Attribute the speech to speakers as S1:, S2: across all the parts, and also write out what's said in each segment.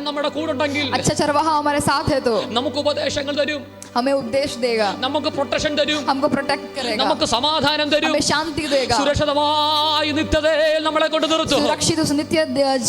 S1: നമ്മുടെ കൂടെ ഉണ്ടെങ്കിൽ,
S2: अच्छा चरवाहा हमारे साथ है तो
S1: നമുക്ക് ഉപദേശങ്ങൾ തരും,
S2: हमें उपदेश देगा,
S1: നമുക്ക് പ്രൊട്ടക്ഷൻ തരും,
S2: हमको प्रोटेक्ट करेगा,
S1: നമുക്ക് സമാധാനം തരും,
S2: हमें शांति देगा,
S1: സുരക്ഷിതമായ നിത്യതയിൽ നമ്മളെ കൊണ്ട് നിർത്തും.
S2: सुरक्षित उस नित्य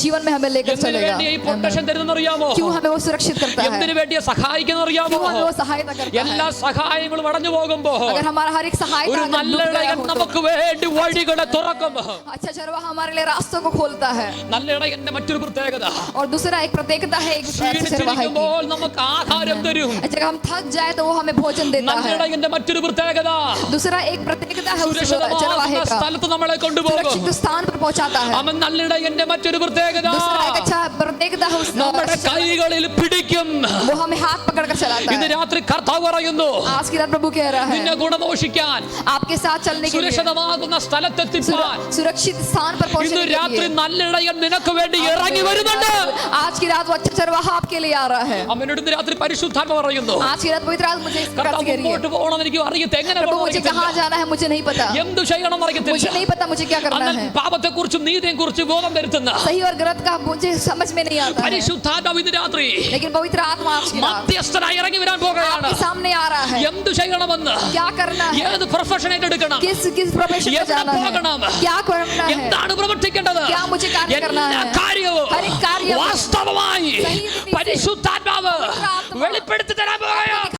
S2: जीवन में हमें लेकर चलेगा.
S1: ഈ പ്രൊട്ടക്ഷൻ തരുന്നറിയാമോ?
S2: क्यों हमें वो सुरक्षित करता है?
S1: എന്തിനു വേണ്ടിയാ സഹായിക്കുന്നറിയാമോ?
S2: क्यों हमें वो सहायता करता है?
S1: എല്ലാ സഹായങ്ങളും അടഞ്ഞു പോകുമ്പോ
S2: अगर हमारा हर एक सहायता
S1: ഒരു നല്ല ഇടയൻ നമുക്ക് വേണ്ടി വഴികളെ തുറക്കും.
S2: अच्छा चरवाहा हमारे लिए रास्तों को खोलता है.
S1: നല്ല ഇടയന്റെ മറ്റൊരു പ്രത്യേകത,
S2: और दूसरा एक प्रत्येकता है एक चरवाहे की,
S1: നമുക്ക് ആഹാരം തരും.
S2: जब हम थक जाए तो वो हमें भोजन देता
S1: നല്ല
S2: है.
S1: ഇടയന്റെ മറ്റൊരു പ്രത്യേകത,
S2: दूसरा एक प्रत्येकता है उस चरवाहे का,
S1: സ്ഥലത്ത് നമ്മളെ കൊണ്ടുപോകും.
S2: सुरक्षित स्थान पर पहुंचाता है.
S1: അവൻ നല്ല ഇടയന്റെ മറ്റൊരു പ്രത്യേകത,
S2: दूसरा एक अच्छा प्रत्येकता है उस
S1: നമ്മുടെ കൈകളിൽ പിടിക്കും.
S2: वो हमें हाथ पकड़कर चलाता
S1: ഇന്ന്
S2: है.
S1: രാത്രി കർത്താവ് പറയുന്നു,
S2: आज की रात प्रभु कह रहा है
S1: നിന്നെ ഗുണദോഷിക്കാൻ,
S2: आपके साथ चलने के लिए,
S1: സുരക്ഷിതമാകുന്ന സ്ഥലത്തെത്തിപ്പാൻ
S2: सुरक्षित स्थान पर
S1: ഇന്ന്
S2: पहुंचने के
S1: രാത്രി
S2: लिए
S1: നല്ല ഇടയൻ നിനക്ക് വേണ്ടി ഇറങ്ങി വരുന്നുണ്ട്.
S2: आज की रात वो अच्छा चरवाहा आपके लिए आ रहा है.
S1: അവനോട് ഇന്ന് രാത്രി പരിശുദ്ധാത്മ പറയുന്നു,
S2: आज की रात पवित्र आत्मा मुझे इस प्रकार
S1: കർത്താവ്
S2: से कह रही है,
S1: മുമ്പോട്ട് പോകണം, എനിക്ക് അറിയത്തെ എങ്ങനെ
S2: प्रभु
S1: പോകണം
S2: मुझे कहाँ
S1: അറിയത്തില്ല,
S2: जाना है मुझे नहीं पता,
S1: എന്തു ചെയ്യണം
S2: मुझे
S1: അറിയത്തില്ല.
S2: नहीं पता मुझे क्या करना है.
S1: പാപത്തെ കുറിച്ചും നീതിയെ കുറിച്ചും ബോധം വരുത്തുന്ന
S2: सही और गलत का मुझे समझ में नहीं आता है,
S1: പരിശുദ്ധാത്മാവ് ഇന്ന് രാത്രി
S2: लेकिन पवित्र आत्मा आज की रात
S1: മധ്യസ്ഥനായി ഇറങ്ങി വരാൻ പോകുകയാണ്.
S2: आपके सामने आ रहा है.
S1: എന്തു ചെയ്യണമെന്ന്,
S2: क्या करना है,
S1: ഏത് പ്രൊഫഷൻ ഏറ്റെടുക്കണം,
S2: किस प्रोफेशन में
S1: എവിടെ
S2: जाना है,
S1: പോകണം,
S2: क्या करना है,
S1: എന്താണ് പ്രവർത്തിക്കേണ്ടത്,
S2: क्या मुझे कार्य करना
S1: എല്ലാ
S2: है,
S1: കാര്യവും
S2: हर एक कार्य
S1: വാസ്തവമായി
S2: सही रीति से
S1: പരിശുദ്ധാത്മാവ്
S2: पवित्र आत्मा
S1: വെളിപ്പെടുത്തി തരാൻ പോകുകയാണ്.